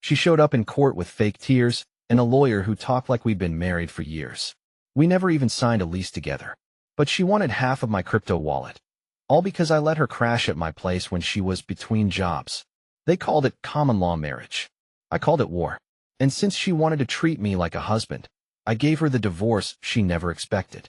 She showed up in court with fake tears and a lawyer who talked like we'd been married for years. We never even signed a lease together. But she wanted half of my crypto wallet. All because I let her crash at my place when she was between jobs. They called it common law marriage. I called it war. And since she wanted to treat me like a husband, I gave her the divorce she never expected.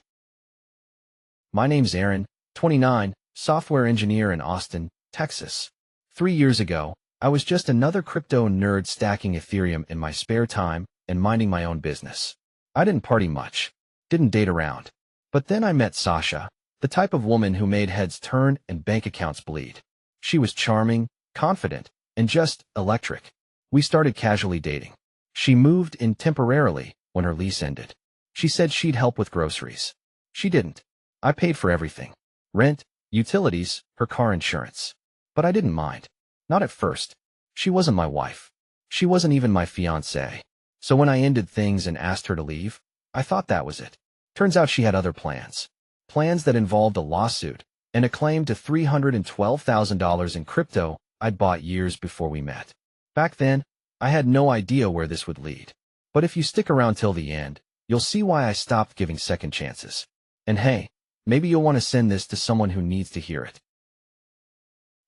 My name's Aaron, 29, software engineer in Austin, Texas. 3 years ago, I was just another crypto nerd stacking Ethereum in my spare time and minding my own business. I didn't party much, didn't date around. But then I met Sasha, the type of woman who made heads turn and bank accounts bleed. She was charming, confident, and just electric. We started casually dating. She moved in temporarily when her lease ended. She said she'd help with groceries. She didn't. I paid for everything. Rent, utilities, her car insurance. But I didn't mind. Not at first. She wasn't my wife. She wasn't even my fiancée. So when I ended things and asked her to leave, I thought that was it. Turns out she had other plans. Plans that involved a lawsuit and a claim to $312,000 in crypto I'd bought years before we met. Back then, I had no idea where this would lead. But if you stick around till the end, you'll see why I stopped giving second chances. And hey, maybe you'll want to send this to someone who needs to hear it.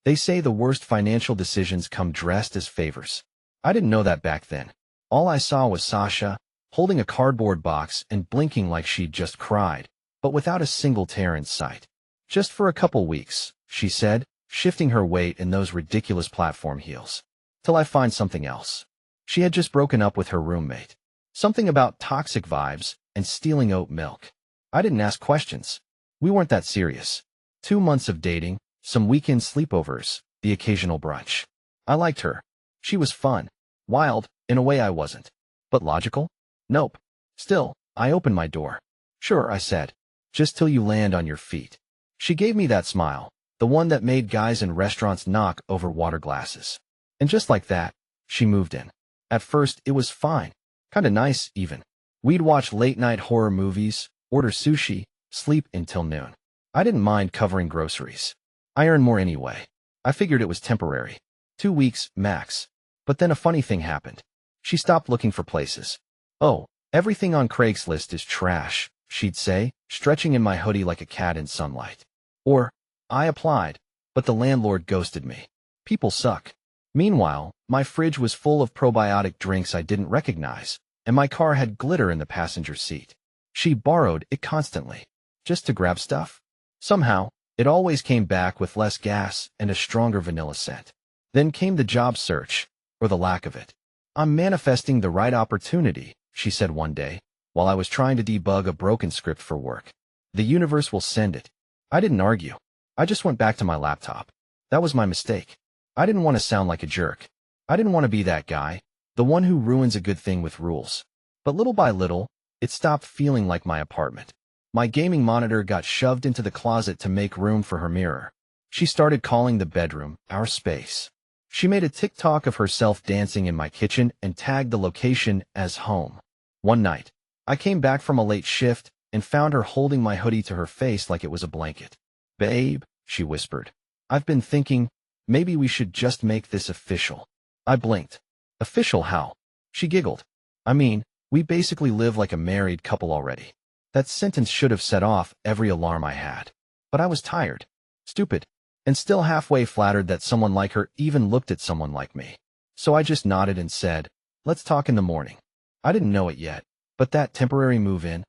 They say the worst financial decisions come dressed as favors. I didn't know that back then. All I saw was Sasha, holding a cardboard box and blinking like she'd just cried, but without a single tear in sight. Just for a couple weeks, she said, shifting her weight in those ridiculous platform heels. Till I find something else. She had just broken up with her roommate. Something about toxic vibes and stealing oat milk. I didn't ask questions. We weren't that serious. 2 months of dating, some weekend sleepovers, the occasional brunch. I liked her. She was fun. Wild, in a way I wasn't. But logical? Nope. Still, I opened my door. Sure, I said. Just till you land on your feet. She gave me that smile, the one that made guys in restaurants knock over water glasses. And just like that, she moved in. At first, it was fine. Kinda nice, even. We'd watch late-night horror movies, order sushi, sleep until noon. I didn't mind covering groceries. I earned more anyway. I figured it was temporary. 2 weeks, max. But then a funny thing happened. She stopped looking for places. Oh, everything on Craigslist is trash, she'd say, stretching in my hoodie like a cat in sunlight. Or, I applied, but the landlord ghosted me. People suck. Meanwhile, my fridge was full of probiotic drinks I didn't recognize, and my car had glitter in the passenger seat. She borrowed it constantly, just to grab stuff. Somehow, it always came back with less gas and a stronger vanilla scent. Then came the job search, or the lack of it. I'm manifesting the right opportunity, she said one day, while I was trying to debug a broken script for work. The universe will send it. I didn't argue. I just went back to my laptop. That was my mistake. I didn't want to sound like a jerk. I didn't want to be that guy, the one who ruins a good thing with rules. But little by little, it stopped feeling like my apartment. My gaming monitor got shoved into the closet to make room for her mirror. She started calling the bedroom our space. She made a TikTok of herself dancing in my kitchen and tagged the location as home. One night, I came back from a late shift and found her holding my hoodie to her face like it was a blanket. "Babe," she whispered. "I've been thinking, maybe we should just make this official." I blinked. "Official how?" She giggled. "I mean, we basically live like a married couple already." That sentence should have set off every alarm I had. But I was tired, stupid, and still halfway flattered that someone like her even looked at someone like me. So I just nodded and said, "Let's talk in the morning." I didn't know it yet, but that temporary move-in,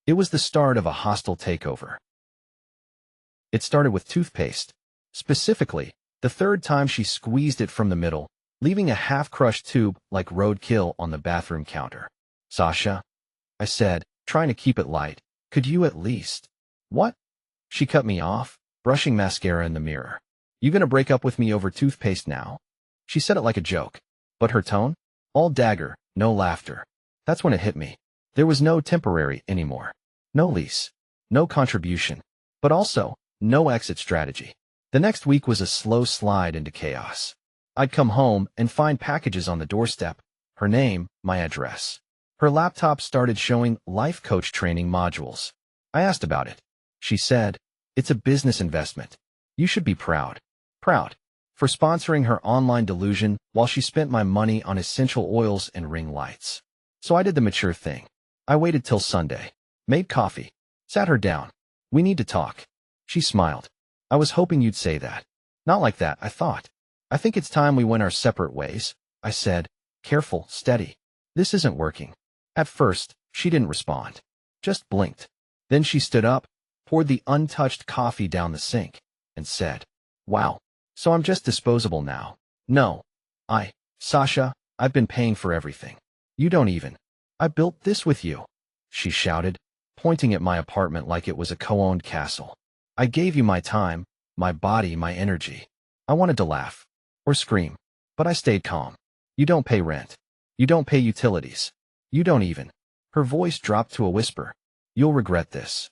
it was the start of a hostile takeover. It started with toothpaste. Specifically, the third time she squeezed it from the middle, leaving a half-crushed tube like roadkill on the bathroom counter. "Sasha," I said, trying to keep it light, "could you at least—" "What?" She cut me off, brushing mascara in the mirror. "You gonna break up with me over toothpaste now?" She said it like a joke, but her tone? All dagger, no laughter. That's when it hit me. There was no temporary anymore. No lease. No contribution. But also, no exit strategy. The next week was a slow slide into chaos. I'd come home and find packages on the doorstep, her name, my address. Her laptop started showing life coach training modules. I asked about it. She said, "It's a business investment. You should be proud." Proud. for sponsoring her online delusion while she spent my money on essential oils and ring lights. So I did the mature thing. I waited till Sunday, made coffee, sat her down. We need to talk. She smiled. I was hoping you'd say that. Not like that, I thought. I think it's time we went our separate ways, I said. Careful, steady. This isn't working. At first, she didn't respond. Just blinked. Then she stood up, poured the untouched coffee down the sink, and said, "Wow. So I'm just disposable now." "No. Sasha, I've been paying for everything. You don't even. I built this with you," she shouted, pointing at my apartment like it was a co-owned castle. "I gave you my time, my body, my energy." I wanted to laugh or scream, but I stayed calm. "You don't pay rent. You don't pay utilities. You don't even." Her voice dropped to a whisper. "You'll regret this."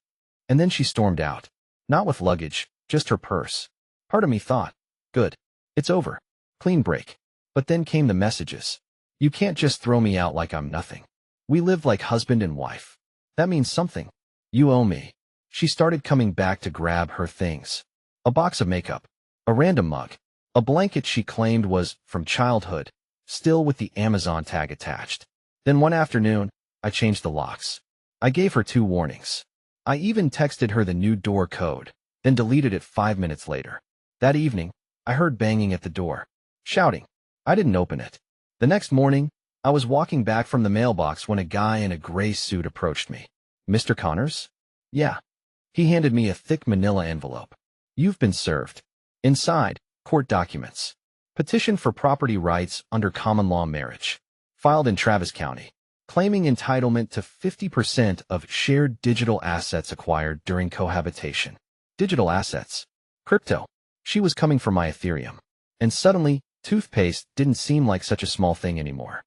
And then she stormed out. Not with luggage, just her purse. Part of me thought, good. It's over. Clean break. But then came the messages. "You can't just throw me out like I'm nothing. We live like husband and wife. That means something. You owe me." She started coming back to grab her things. A box of makeup. A random mug. A blanket she claimed was from childhood, still with the Amazon tag attached. Then one afternoon, I changed the locks. I gave her 2 warnings. I even texted her the new door code, then deleted it 5 minutes later. That evening, I heard banging at the door. Shouting. I didn't open it. The next morning, I was walking back from the mailbox when a guy in a gray suit approached me. "Mr. Connors?" "Yeah." He handed me a thick manila envelope. "You've been served." Inside, court documents. Petition for property rights under common law marriage. Filed in Travis County. Claiming entitlement to 50% of shared digital assets acquired during cohabitation. Digital assets. Crypto. She was coming for my Ethereum. And suddenly, toothpaste didn't seem like such a small thing anymore.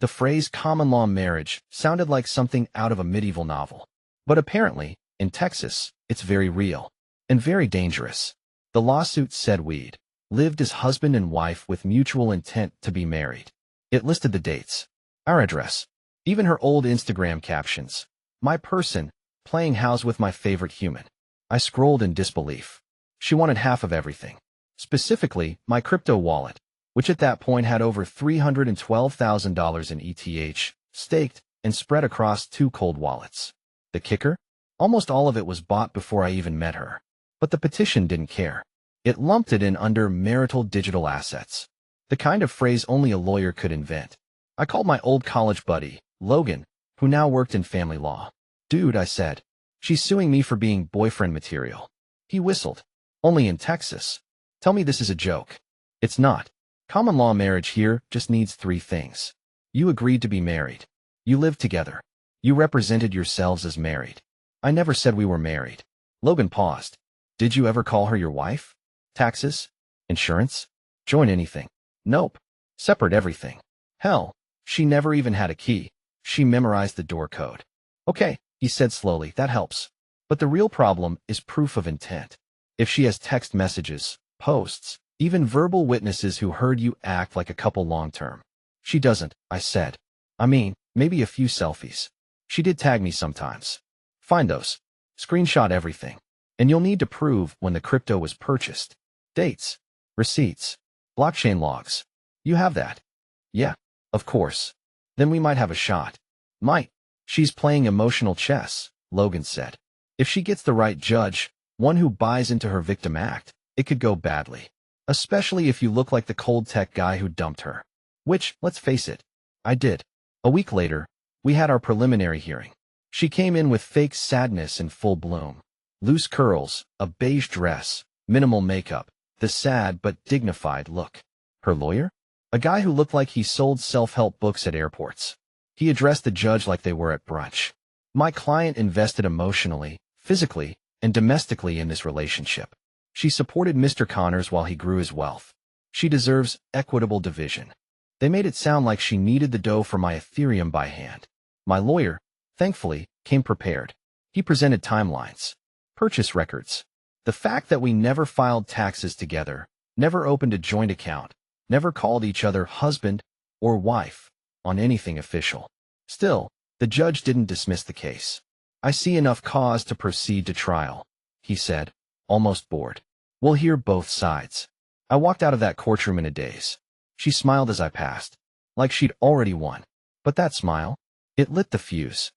The phrase common law marriage sounded like something out of a medieval novel. But apparently, in Texas, it's very real. And very dangerous. The lawsuit said we'd lived as husband and wife with mutual intent to be married. It listed the dates, our address, even her old Instagram captions. My person, playing house with my favorite human. I scrolled in disbelief. She wanted half of everything. Specifically, my crypto wallet, which at that point had over $312,000 in ETH, staked and spread across 2 cold wallets. The kicker? Almost all of it was bought before I even met her. But the petition didn't care. It lumped it in under marital digital assets. The kind of phrase only a lawyer could invent. I called my old college buddy, Logan, who now worked in family law. "Dude," I said, "she's suing me for being boyfriend material." He whistled. "Only in Texas. Tell me this is a joke." "It's not. Common law marriage here just needs 3 things. You agreed to be married. You lived together. You represented yourselves as married." "I never said we were married." Logan paused. "Did you ever call her your wife? Taxes? Insurance? Join anything?" "Nope. Separate everything. Hell, she never even had a key. She memorized the door code." "Okay," he said slowly, "that helps. But the real problem is proof of intent. If she has text messages, posts, even verbal witnesses who heard you act like a couple long-term." "She doesn't," I said. "I mean, maybe a few selfies. She did tag me sometimes." "Find those. Screenshot everything. And you'll need to prove when the crypto was purchased. Dates, receipts, blockchain logs. You have that?" "Yeah, of course." "Then we might have a shot." "Might." "She's playing emotional chess," Logan said. "If she gets the right judge, one who buys into her victim act, it could go badly. Especially if you look like the cold tech guy who dumped her." Which, let's face it, I did. A week later, we had our preliminary hearing. She came in with fake sadness in full bloom. Loose curls, a beige dress, minimal makeup, the sad but dignified look. Her lawyer? A guy who looked like he sold self-help books at airports. He addressed the judge like they were at brunch. My client invested emotionally, physically, and domestically in this relationship. She supported Mr. Connors while he grew his wealth. She deserves equitable division. They made it sound like she needed the dough for my Ethereum by hand. My lawyer, thankfully, came prepared. He presented timelines, purchase records, the fact that we never filed taxes together, never opened a joint account, never called each other husband or wife on anything official. Still, the judge didn't dismiss the case. "I see enough cause to proceed to trial," he said, almost bored. "We'll hear both sides." I walked out of that courtroom in a daze. She smiled as I passed, like she'd already won. But that smile, it lit the fuse.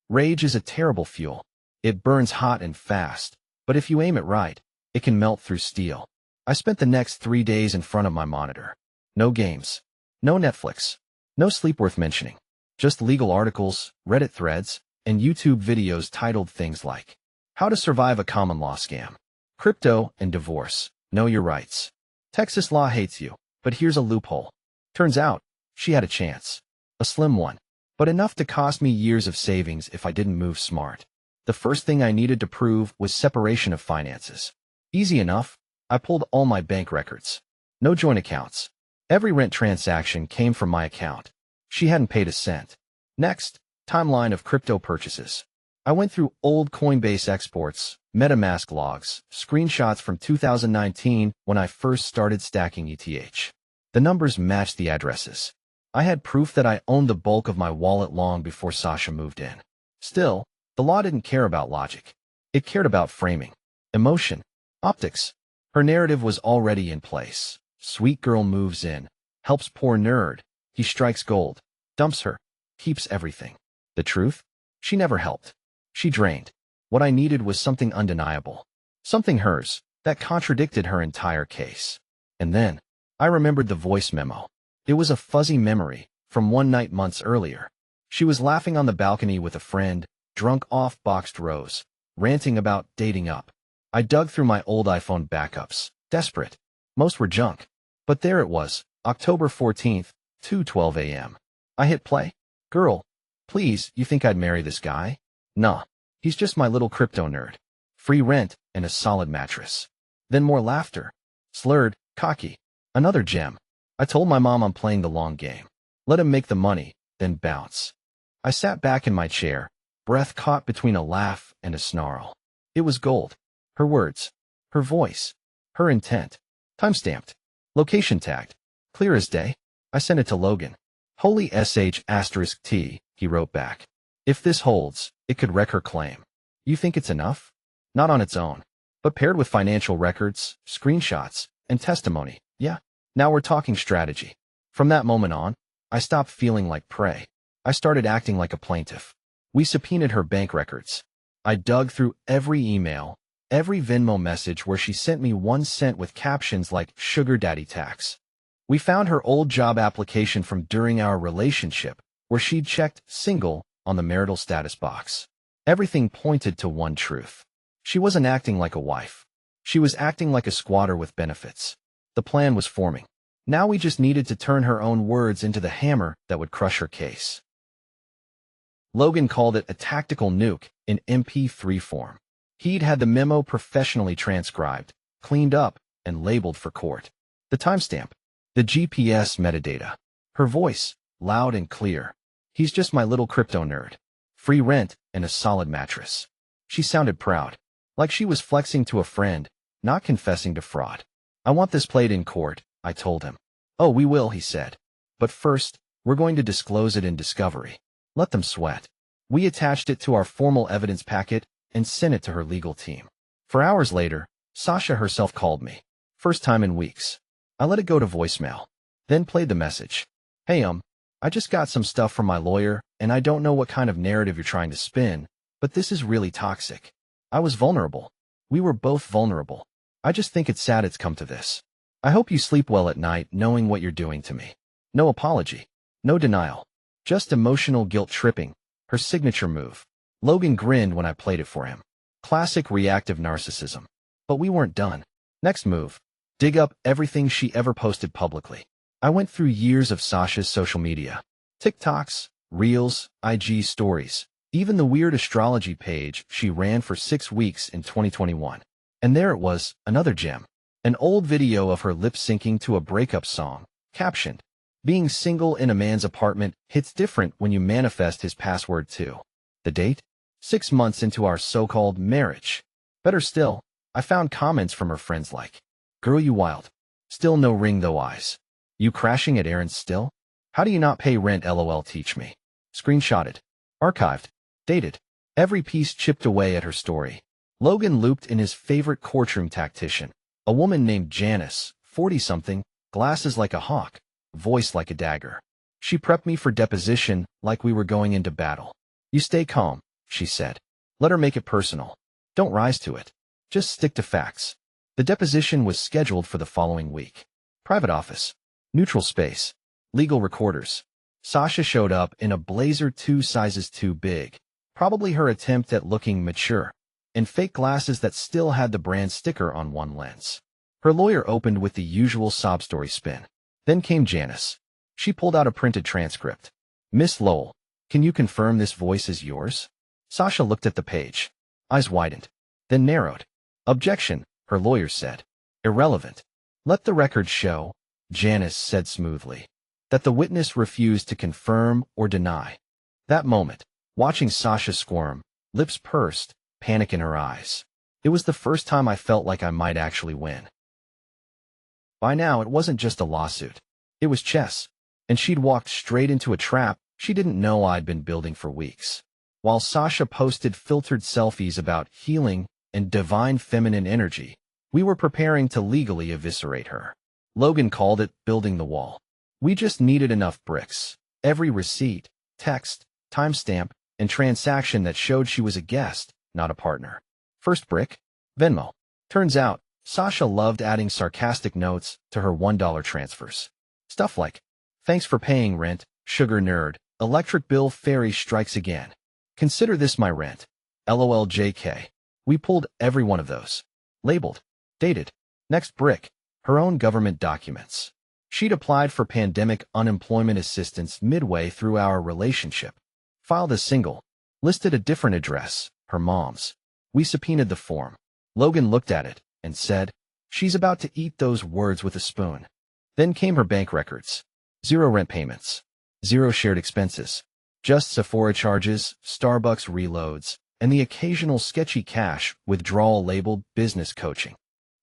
Rage is a terrible fuel. It burns hot and fast, but if you aim it right, it can melt through steel. I spent the next 3 days in front of my monitor. No games. No Netflix. No sleep worth mentioning. Just legal articles, Reddit threads, and YouTube videos titled things like How to Survive a Common Law Scam, Crypto and Divorce, Know Your Rights. Texas law hates you, but here's a loophole. Turns out, she had a chance. A slim one, but enough to cost me years of savings if I didn't move smart. The first thing I needed to prove was separation of finances. Easy enough. I pulled all my bank records. No joint accounts. Every rent transaction came from my account. She hadn't paid a cent. Next, timeline of crypto purchases. I went through old Coinbase exports, MetaMask logs, screenshots from 2019 when I first started stacking ETH. The numbers matched the addresses. I had proof that I owned the bulk of my wallet long before Sasha moved in. Still, the law didn't care about logic. It cared about framing, emotion, optics. Her narrative was already in place. Sweet girl moves in, helps poor nerd. He strikes gold, dumps her, keeps everything. The truth? She never helped. She drained. What I needed was something undeniable. Something hers, that contradicted her entire case. And then, I remembered the voice memo. It was a fuzzy memory, from one night months earlier. She was laughing on the balcony with a friend, drunk off boxed rose, ranting about dating up. I dug through my old iPhone backups, desperate. Most were junk. But there it was, October 14th, 2:12 a.m. I hit play. Girl, please, you think I'd marry this guy? Nah, he's just my little crypto nerd. Free rent and a solid mattress. Then more laughter. Slurred, cocky. Another gem. I told my mom I'm playing the long game. Let him make the money, then bounce. I sat back in my chair, breath caught between a laugh and a snarl. It was gold. Her words. Her voice. Her intent. Timestamped. Location tagged. Clear as day. I sent it to Logan. Holy sh*T, he wrote back. If this holds, it could wreck her claim. You think it's enough? Not on its own. But paired with financial records, screenshots, and testimony, yeah. Now we're talking strategy. From that moment on, I stopped feeling like prey. I started acting like a plaintiff. We subpoenaed her bank records. I dug through every email, every Venmo message where she sent me 1 cent with captions like sugar daddy tax. We found her old job application from during our relationship, where she'd checked single on the marital status box. Everything pointed to one truth. She wasn't acting like a wife. She was acting like a squatter with benefits. The plan was forming. Now we just needed to turn her own words into the hammer that would crush her case. Logan called it a tactical nuke in MP3 form. He'd had the memo professionally transcribed, cleaned up, and labeled for court. The timestamp. The GPS metadata. Her voice, loud and clear. He's just my little crypto nerd. Free rent and a solid mattress. She sounded proud. Like she was flexing to a friend, not confessing to fraud. I want this played in court, I told him. Oh, we will, he said. But first, we're going to disclose it in discovery. Let them sweat. We attached it to our formal evidence packet and sent it to her legal team. For hours later, Sasha herself called me. First time in weeks. I let it go to voicemail. Then played the message. Hey, I just got some stuff from my lawyer, and I don't know what kind of narrative you're trying to spin, but this is really toxic. I was vulnerable. We were both vulnerable. I just think it's sad it's come to this. I hope you sleep well at night knowing what you're doing to me. No apology. No denial. Just emotional guilt tripping. Her signature move. Logan grinned when I played it for him. Classic reactive narcissism. But we weren't done. Next move. Dig up everything she ever posted publicly. I went through years of Sasha's social media. TikToks, Reels, IG stories, even the weird astrology page she ran for 6 weeks in 2021. And there it was, another gem. An old video of her lip-syncing to a breakup song, captioned, "Being single in a man's apartment hits different when you manifest his password too." The date? 6 months into our so-called marriage. Better still, I found comments from her friends like, "Girl, you wild. Still no ring though eyes. You crashing at errands still? How do you not pay rent lol teach me." Screenshotted. Archived. Dated. Every piece chipped away at her story. Logan looped in his favorite courtroom tactician. A woman named Janice, 40-something, glasses like a hawk, voice like a dagger. She prepped me for deposition like we were going into battle. You stay calm, she said. Let her make it personal. Don't rise to it. Just stick to facts. The deposition was scheduled for the following week. Private office. Neutral space. Legal recorders. Sasha showed up in a blazer 2 sizes too big. Probably her attempt at looking mature. And fake glasses that still had the brand sticker on one lens. Her lawyer opened with the usual sob story spin. Then came Janice. She pulled out a printed transcript. Miss Lowell, can you confirm this voice is yours? Sasha looked at the page. Eyes widened. Then narrowed. Objection, her lawyer said. Irrelevant. Let the record show, Janice said smoothly, that the witness refused to confirm or deny. That moment, watching Sasha squirm, lips pursed, panic in her eyes. It was the first time I felt like I might actually win. By now, it wasn't just a lawsuit. It was chess, and she'd walked straight into a trap she didn't know I'd been building for weeks. While Sasha posted filtered selfies about healing and divine feminine energy, we were preparing to legally eviscerate her. Logan called it building the wall. We just needed enough bricks. Every receipt, text, timestamp, and transaction that showed she was a guest, not a partner. First brick? Venmo. Turns out, Sasha loved adding sarcastic notes to her $1 transfers. Stuff like, thanks for paying rent, sugar nerd, electric bill fairy strikes again. Consider this my rent. LOL JK. We pulled every one of those. Labeled. Dated. Next brick. Her own government documents. She'd applied for pandemic unemployment assistance midway through our relationship. Filed as single. Listed a different address, her mom's. We subpoenaed the form. Logan looked at it and said, she's about to eat those words with a spoon. Then came her bank records. 0 rent payments. 0 shared expenses. Just Sephora charges, Starbucks reloads, and the occasional sketchy cash withdrawal labeled business coaching.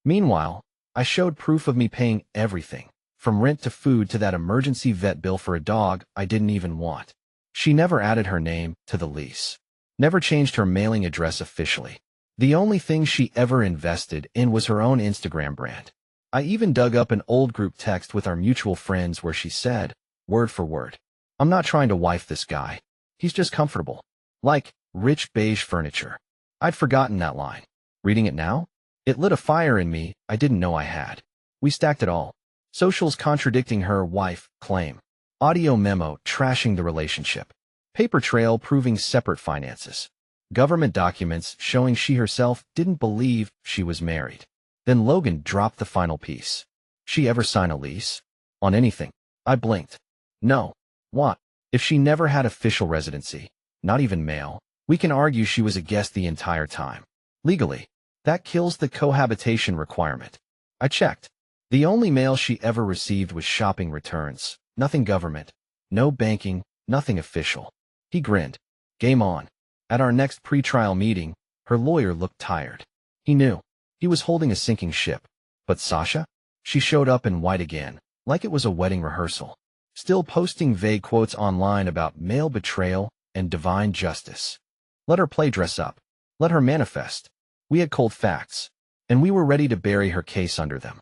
Meanwhile, I showed proof of me paying everything, from rent to food to that emergency vet bill for a dog I didn't even want. She never added her name to the lease. Never changed her mailing address officially. The only thing she ever invested in was her own Instagram brand. I even dug up an old group text with our mutual friends where she said, word for word, I'm not trying to wife this guy. He's just comfortable. Like, rich beige furniture. I'd forgotten that line. Reading it now? It lit a fire in me I didn't know I had. We stacked it all. Socials contradicting her wife claim. Audio memo trashing the relationship. Paper trail proving separate finances. Government documents showing she herself didn't believe she was married. Then Logan dropped the final piece. She ever sign a lease? On anything? I blinked. No. What? If she never had official residency, not even mail, we can argue she was a guest the entire time. Legally, that kills the cohabitation requirement. I checked. The only mail she ever received was shopping returns. Nothing government. No banking. Nothing official. He grinned. Game on. At our next pre-trial meeting, her lawyer looked tired. He knew. He was holding a sinking ship. But Sasha? She showed up in white again, like it was a wedding rehearsal. Still posting vague quotes online about male betrayal and divine justice. Let her play dress up. Let her manifest. We had cold facts, and we were ready to bury her case under them.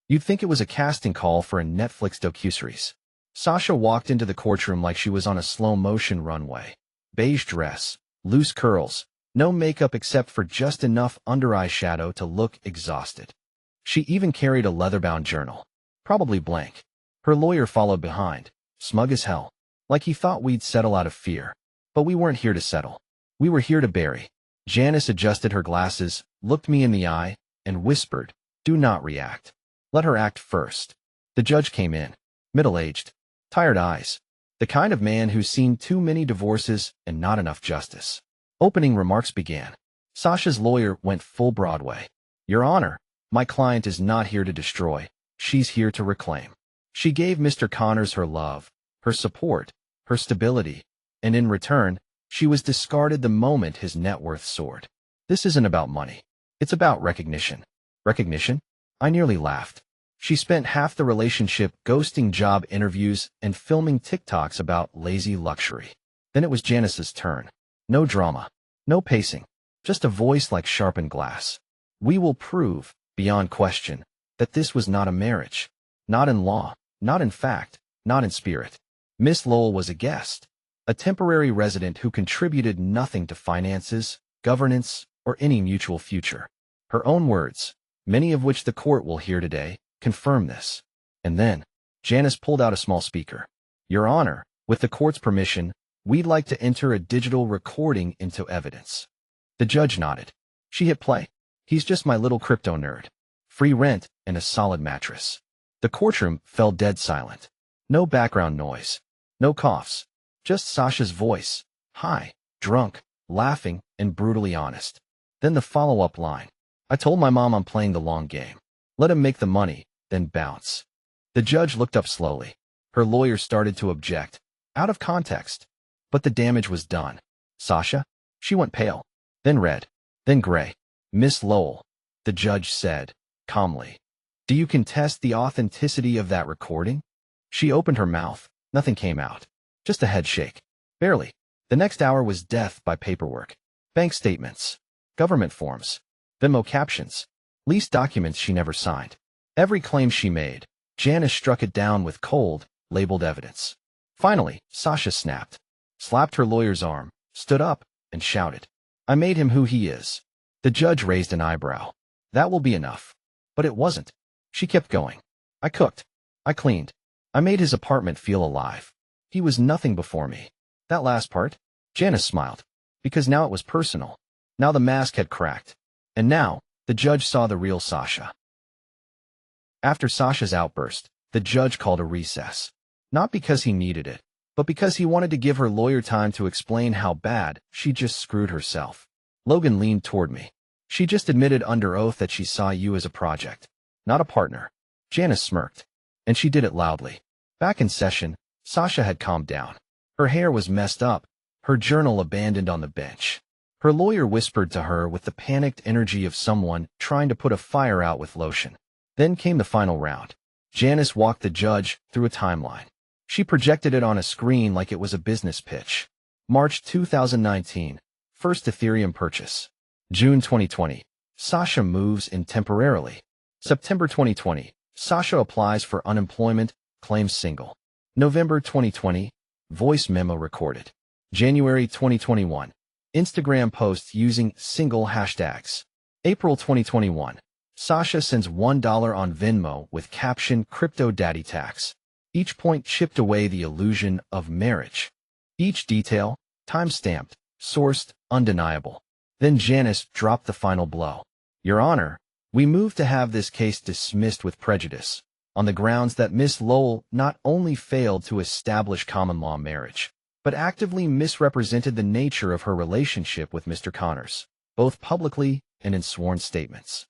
You'd think it was a casting call for a Netflix docuseries. Sasha walked into the courtroom like she was on a slow-motion runway. Beige dress, loose curls, no makeup except for just enough under-eye shadow to look exhausted. She even carried a leather-bound journal, probably blank. Her lawyer followed behind, smug as hell, like he thought we'd settle out of fear. But we weren't here to settle. We were here to bury. Janice adjusted her glasses, looked me in the eye, and whispered, do not react. Let her act first. The judge came in, middle-aged, tired eyes, the kind of man who's seen too many divorces and not enough justice. Opening remarks began. Sasha's lawyer went full Broadway. Your Honor, my client is not here to destroy. She's here to reclaim. She gave Mr. Connors her love, her support, her stability, and in return, she was discarded the moment his net worth soared. This isn't about money. It's about recognition. Recognition? I nearly laughed. She spent half the relationship ghosting job interviews and filming TikToks about lazy luxury. Then it was Janice's turn. No drama. No pacing. Just a voice like sharpened glass. We will prove, beyond question, that this was not a marriage. Not in law, not in fact, not in spirit. Miss Lowell was a guest, a temporary resident who contributed nothing to finances, governance, or any mutual future. Her own words, many of which the court will hear today, confirm this. And then, Janice pulled out a small speaker. Your Honor, with the court's permission, we'd like to enter a digital recording into evidence. The judge nodded. She hit play. He's just my little crypto nerd. Free rent and a solid mattress. The courtroom fell dead silent. No background noise. No coughs. Just Sasha's voice. High, drunk, laughing, and brutally honest. Then the follow-up line. I told my mom I'm playing the long game. Let him make the money, then bounce. The judge looked up slowly. Her lawyer started to object. Out of context. But the damage was done. Sasha? She went pale. Then red. Then gray. Miss Lowell, the judge said, calmly. Do you contest the authenticity of that recording? She opened her mouth. Nothing came out. Just a head shake. Barely. The next hour was death by paperwork. Bank statements. Government forms. Venmo captions. Lease documents she never signed. Every claim she made, Janice struck it down with cold, labeled evidence. Finally, Sasha snapped, slapped her lawyer's arm, stood up, and shouted, I made him who he is. The judge raised an eyebrow. That will be enough. But it wasn't. She kept going. I cooked. I cleaned. I made his apartment feel alive. He was nothing before me. That last part? Janice smiled. Because now it was personal. Now the mask had cracked. And now, the judge saw the real Sasha. After Sasha's outburst, the judge called a recess. Not because he needed it, but because he wanted to give her lawyer time to explain how bad she just screwed herself. Logan leaned toward me. She just admitted under oath that she saw you as a project, not a partner. Janice smirked. And she did it loudly. Back in session, Sasha had calmed down. Her hair was messed up, her journal abandoned on the bench. Her lawyer whispered to her with the panicked energy of someone trying to put a fire out with lotion. Then came the final round. Janice walked the judge through a timeline. She projected it on a screen like it was a business pitch. March 2019, first Ethereum purchase. June 2020, Sasha moves in temporarily. September 2020, Sasha applies for unemployment, claims single. November 2020, voice memo recorded. January 2021, Instagram posts using single hashtags. April 2021, Sasha sends $1 on Venmo with caption Crypto Daddy Tax. Each point chipped away the illusion of marriage. Each detail, time-stamped, sourced, undeniable. Then Janice dropped the final blow. Your Honor, we move to have this case dismissed with prejudice, on the grounds that Miss Lowell not only failed to establish common law marriage, but actively misrepresented the nature of her relationship with Mr. Connors, both publicly and in sworn statements.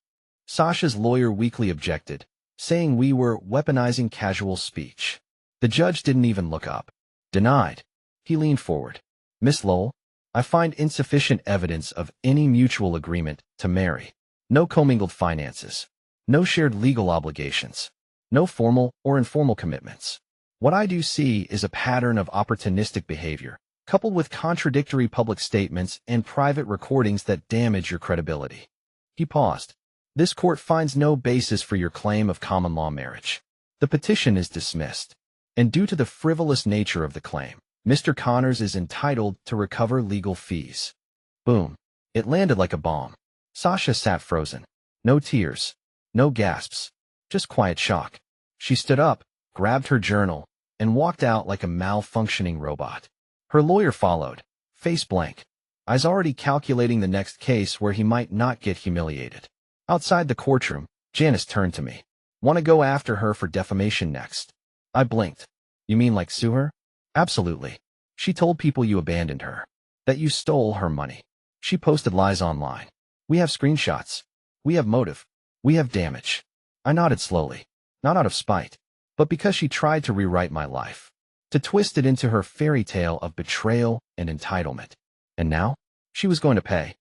Sasha's lawyer weakly objected, saying we were weaponizing casual speech. The judge didn't even look up. Denied. He leaned forward. Miss Lowell, I find insufficient evidence of any mutual agreement to marry. No commingled finances. No shared legal obligations. No formal or informal commitments. What I do see is a pattern of opportunistic behavior, coupled with contradictory public statements and private recordings that damage your credibility. He paused. This court finds no basis for your claim of common law marriage. The petition is dismissed. And due to the frivolous nature of the claim, Mr. Connors is entitled to recover legal fees. Boom. It landed like a bomb. Sasha sat frozen. No tears. No gasps. Just quiet shock. She stood up, grabbed her journal, and walked out like a malfunctioning robot. Her lawyer followed, face blank, eyes already calculating the next case where he might not get humiliated. Outside the courtroom, Janice turned to me. Want to go after her for defamation next? I blinked. You mean like sue her? Absolutely. She told people you abandoned her. That you stole her money. She posted lies online. We have screenshots. We have motive. We have damage. I nodded slowly. Not out of spite, but because she tried to rewrite my life. To twist it into her fairy tale of betrayal and entitlement. And now, she was going to pay.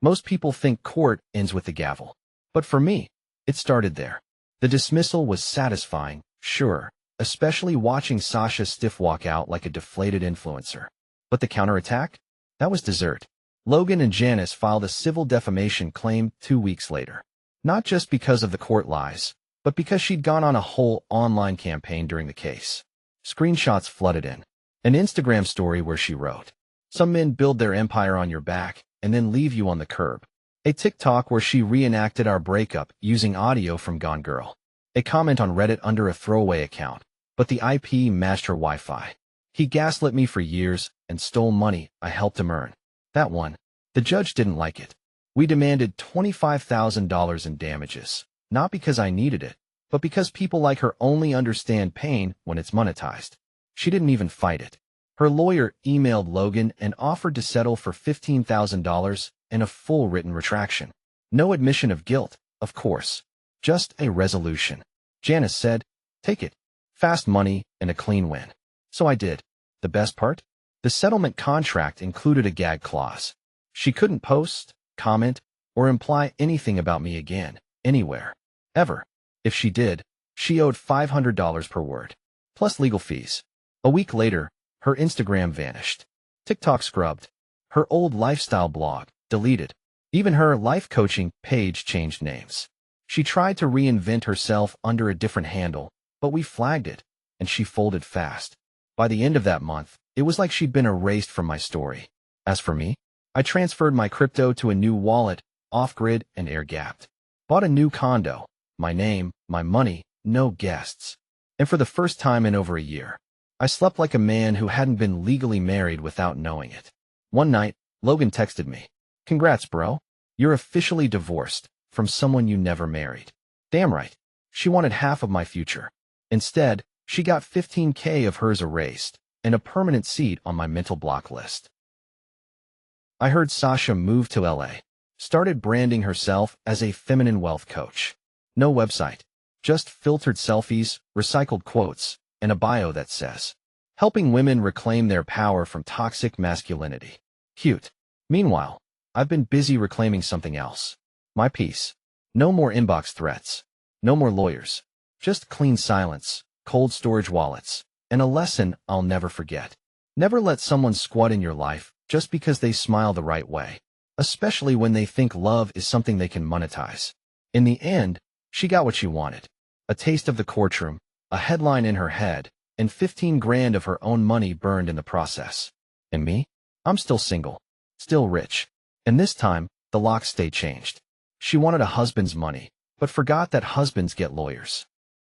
Most people think court ends with the gavel. But for me, it started there. The dismissal was satisfying, sure, especially watching Sasha stiff walk out like a deflated influencer. But the counterattack? That was dessert. Logan and Janice filed a civil defamation claim 2 weeks later. Not just because of the court lies, but because she'd gone on a whole online campaign during the case. Screenshots flooded in. An Instagram story where she wrote, "Some men build their empire on your back and then leave you on the curb." A TikTok where she reenacted our breakup using audio from Gone Girl. A comment on Reddit under a throwaway account, but the IP matched her Wi-Fi. "He gaslit me for years and stole money I helped him earn." That one. The judge didn't like it. We demanded $25,000 in damages, not because I needed it, but because people like her only understand pain when it's monetized. She didn't even fight it. Her lawyer emailed Logan and offered to settle for $15,000 and a full written retraction. No admission of guilt, of course. Just a resolution. Janice said, "Take it. Fast money and a clean win." So I did. The best part? The settlement contract included a gag clause. She couldn't post, comment, or imply anything about me again, anywhere, ever. If she did, she owed $500 per word, plus legal fees. A week later, her Instagram vanished. TikTok scrubbed. Her old lifestyle blog deleted. Even her life coaching page changed names. She tried to reinvent herself under a different handle, but we flagged it, and she folded fast. By the end of that month, it was like she'd been erased from my story. As for me, I transferred my crypto to a new wallet, off-grid and air-gapped. Bought a new condo. My name, my money, no guests. And for the first time in over a year, I slept like a man who hadn't been legally married without knowing it. One night, Logan texted me, "Congrats, bro. You're officially divorced from someone you never married." Damn right. She wanted half of my future. Instead, she got $15K of hers erased and a permanent seat on my mental block list. I heard Sasha moved to LA, started branding herself as a feminine wealth coach. No website, just filtered selfies, recycled quotes, and a bio that says, "Helping women reclaim their power from toxic masculinity." Cute. Meanwhile, I've been busy reclaiming something else. My peace. No more inbox threats. No more lawyers. Just clean silence, cold storage wallets, and a lesson I'll never forget. Never let someone squat in your life just because they smile the right way, especially when they think love is something they can monetize. In the end, she got what she wanted. A taste of the courtroom, a headline in her head, and 15 grand of her own money burned in the process. And me? I'm still single, still rich. And this time, the lock stay changed. She wanted a husband's money, but forgot that husbands get lawyers.